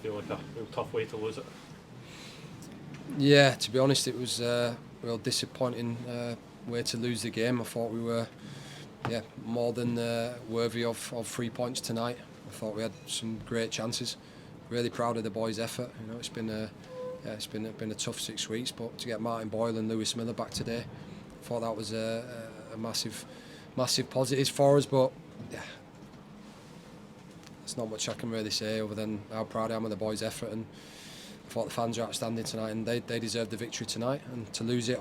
feel like a real tough way to lose it? Yeah, to be honest, it was a real disappointing way to lose the game. I thought we were more than worthy of 3 points tonight. I thought we had some great chances. Really proud of the boys' effort. You know, it's been a tough 6 weeks, but to get Martin Boyle and Lewis Miller back today, I thought that was a massive positive for us. But yeah, there's not much I can really say other than how proud I am of the boys' effort, and I thought the fans are outstanding tonight, and they deserved the victory tonight. And to lose it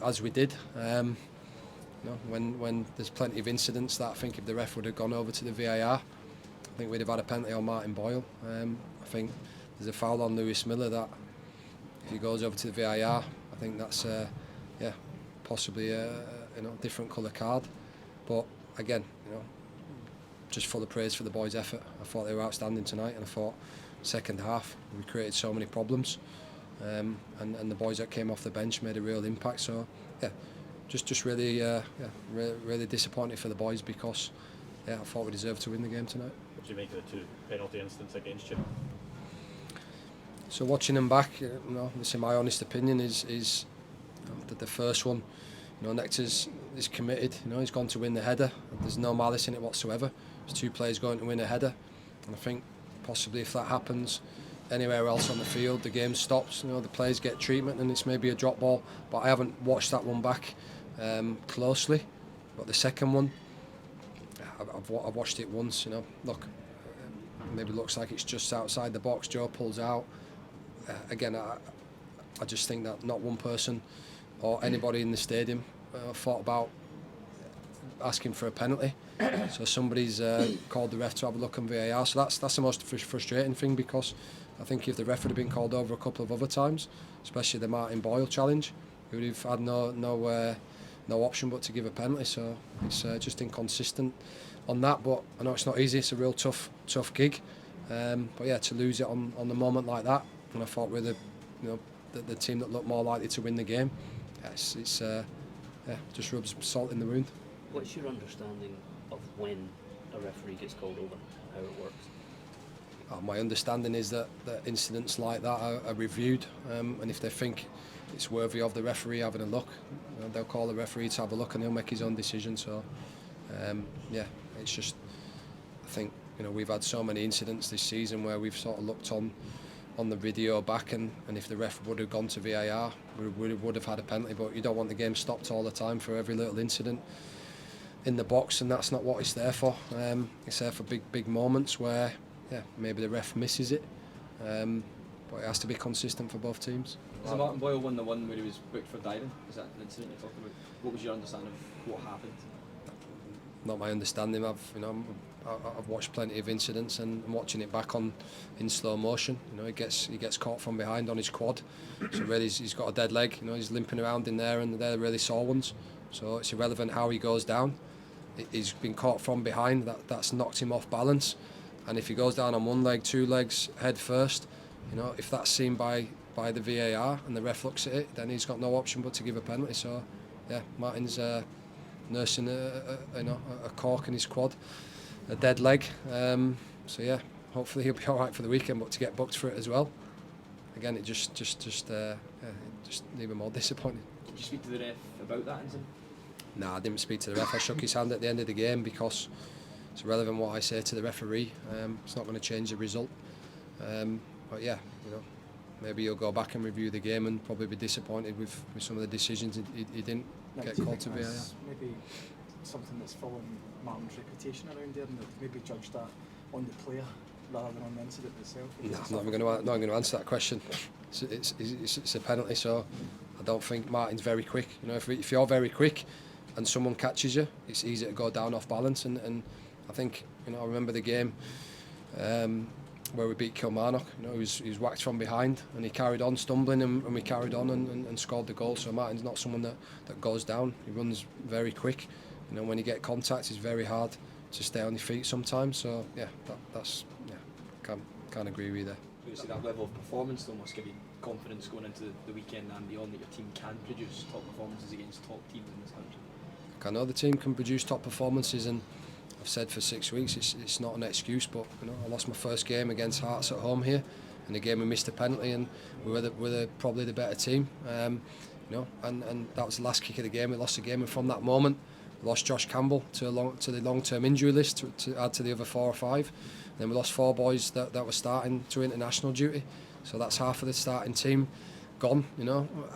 as we did. You know, when there's plenty of incidents that I think if the ref would have gone over to the VAR, I think we'd have had a penalty on Martin Boyle. I think there's a foul on Lewis Miller that if he goes over to the VAR, I think that's possibly a different colour card. But again, you know, just full of praise for the boys' effort. I thought they were outstanding tonight, and I thought second half we created so many problems, and the boys that came off the bench made a real impact. So yeah, just really really disappointed for the boys because I thought we deserved to win the game tonight. What do you make of the 2 penalty incidents against you? So watching them back, you know, this is my honest opinion is that the first one, you know, Nectar's is committed. You know, he's gone to win the header. There's no malice in it whatsoever. There's 2 players going to win a header, and I think possibly if that happens anywhere else on the field, the game stops. You know, the players get treatment, and it's maybe a drop ball. But I haven't watched that one back closely. But the second one, I've watched it once. You know, look, maybe looks like it's just outside the box. Joe pulls out. Again, I just think that not one person or anybody in the stadium thought about asking for a penalty. So somebody's called the ref to have a look on VAR. So that's the most frustrating thing, because I think if the ref would have been called over a couple of other times, especially the Martin Boyle challenge, he would have had no option but to give a penalty. So it's just inconsistent on that. But I know it's not easy. It's a real tough gig. But yeah, to lose it on the moment like that, and I thought we're the team that looked more likely to win the game. It's just rubs salt in the wound. What's your understanding of when a referee gets called over, how it works? My understanding is that incidents like that are reviewed, and if they think it's worthy of the referee having a look, they'll call the referee to have a look, and he'll make his own decision. So it's just, I think, you know, we've had so many incidents this season where we've sort of looked on the video back, and if the ref would have gone to VAR, we would have had a penalty. But you don't want the game stopped all the time for every little incident in the box, and that's not what it's there for. It's there for big moments where maybe the ref misses it, but it has to be consistent for both teams. So Martin Boyle won the one where he was booked for diving. Is that the incident you're talking about? What was your understanding of what happened? Not my understanding. I've watched plenty of incidents, and I'm watching it back in slow motion. You know, he gets caught from behind on his quad, so really he's got a dead leg. You know, he's limping around in there, and they're really sore ones. So it's irrelevant how he goes down. He's been caught from behind. That's knocked him off balance, and if he goes down on one leg, 2 legs, head first, you know, if that's seen by the VAR and the ref looks at it, then he's got no option but to give a penalty. So yeah, Martin's nursing a cork in his quad, a dead leg. So yeah, hopefully he'll be all right for the weekend. But to get booked for it as well, again, it just even more disappointing. Did you speak to the ref about that incident? No, I didn't speak to the ref. I shook his hand at the end of the game because it's irrelevant what I say to the referee. It's not going to change the result. But yeah, you know, maybe he'll go back and review the game and probably be disappointed with some of the decisions he didn't get called to VAR. Maybe something that's following Martin's reputation around there, and maybe judge that on the player rather than on the incident itself. No, I'm not going to answer that question. It's a penalty, so I don't think Martin's very quick. You know, if you're very quick and someone catches you, it's easy to go down off balance. And I think, you know, I remember the game where we beat Kilmarnock. You know, he was whacked from behind and he carried on stumbling, and we carried on and scored the goal. So Martin's not someone that goes down. He runs very quick. You know, when you get contact, it's very hard to stay on your feet sometimes. So yeah, can't agree with you there. You see that level of performance though must give you confidence going into the weekend and beyond, that your team can produce top performances against top teams in this country. I know the team can produce top performances, and I've said for 6 weeks, it's not an excuse, but I lost my first game against Hearts at home here, in a game we missed a penalty, and we were probably the better team. And that was the last kick of the game. We lost the game, and from that moment, we lost Josh Campbell to the long-term injury list to add to the other 4 or 5. And then we lost 4 boys that were starting to international duty. So that's half of the starting team gone.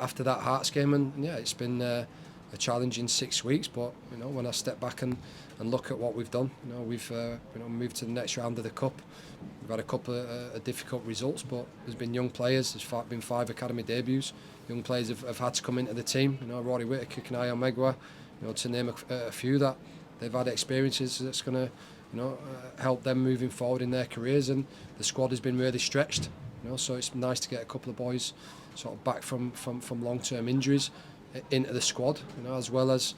After that Hearts game, and it's been a challenging 6 weeks. But when I step back and look at what we've done, we've moved to the next round of the cup. We've had a couple of difficult results, but there's been young players. There's been 5 academy debuts. Young players have had to come into the team. Rory Whittaker, Kanaya Megwa, to name a few, that they've had experiences that's going to help them moving forward in their careers, and the squad has been really stretched. So it's nice to get a couple of boys sort of back from long-term injuries into the squad. As well as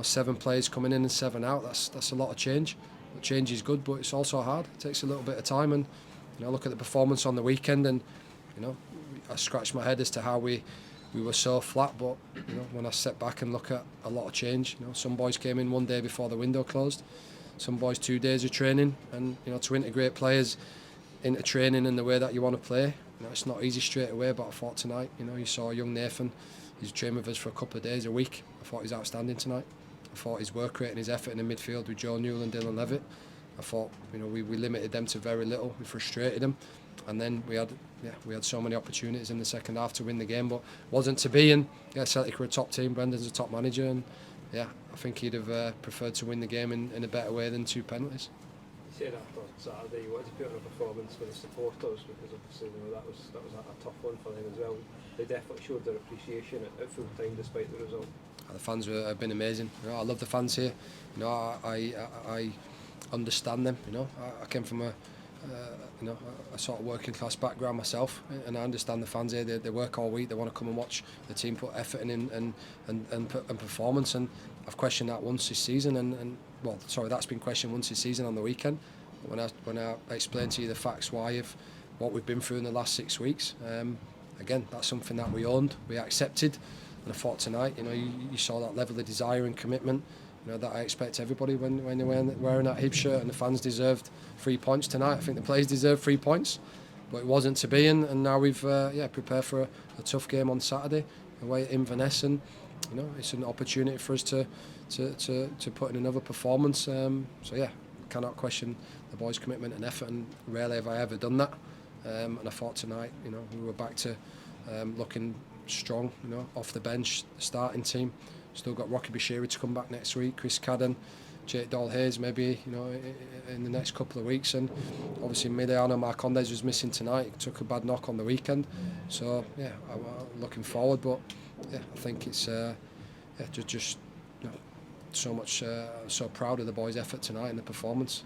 7 players coming in and 7 out. That's a lot of change. But change is good, but it's also hard. It takes a little bit of time, and look at the performance on the weekend, and I scratch my head as to how we were so flat. But when I step back and look at a lot of change, some boys came in 1 day before the window closed. Some boys 2 days of training, and to integrate players into training and the way that you want to play, it's not easy straight away. But I thought tonight, you saw young Nathan. He's trained with us for a couple of days, a week. I thought he's outstanding tonight. I thought his work rate and his effort in the midfield with Joe Newell and Dylan Levitt, I thought we limited them to very little. We frustrated them, and then we had so many opportunities in the second half to win the game, but wasn't to be. And Celtic were a top team. Brendan's a top manager, and I think he'd have preferred to win the game in a better way than 2 penalties. You said after Saturday you wanted to put on a performance for the supporters, because obviously that was a tough one for them as well. They definitely showed their appreciation at full time despite the result. The fans have been amazing. I love the fans here. I understand them. I came from a sort of working class background myself, and I understand the fans here. They work all week. They want to come and watch the team put effort in and performance. And I've questioned that once this season, that's been questioned once this season on the weekend. When I explained to you the facts why of what we've been through in the last 6 weeks, again, that's something that we owned, we accepted, and I thought tonight, you saw that level of desire and commitment, that I expect everybody when they're wearing that Hibs shirt, and the fans deserved 3 points tonight. I think the players deserved 3 points, but it wasn't to be, and now we've prepared for a tough game on Saturday away at Inverness, and it's an opportunity for us to put in another performance. Cannot question the boys' commitment and effort, and rarely have I ever done that. And I thought tonight, we were back to looking strong, off the bench, the starting team. Still got Rocky Bashiri to come back next week, Chris Cadden, Jake Doyle-Hayes maybe, in the next couple of weeks, and obviously Miliano Marcondes was missing tonight. He took a bad knock on the weekend, so I'm looking forward. But I think it's just so much, so proud of the boys' effort tonight and the performance.